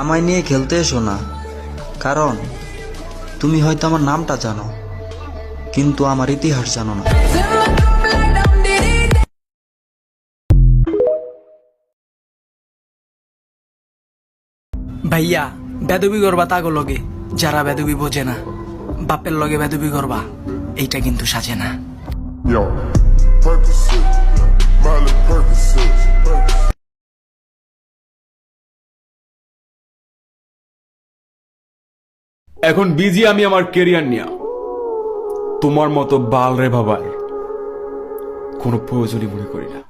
আমায় নিয়ে খেলতে এসো না, কারণ তুমি হয়তো আমার নামটা জানো, কিন্তু আমার ইতিহাস জানো না। ভাইয়া, বেদবি করবা তাগো লগে, যারা বেদবি বোঝে না। বাপের লগে বেদবি করবা, এইটা কিন্তু সাজে না। Yo, Percocet, Miley Percocet. এখন বিজি আমি আমার কেরিয়ার নিয়ে। তোমার মতো বাল রে বাবার কোনো প্রয়োজনই মনে করি না।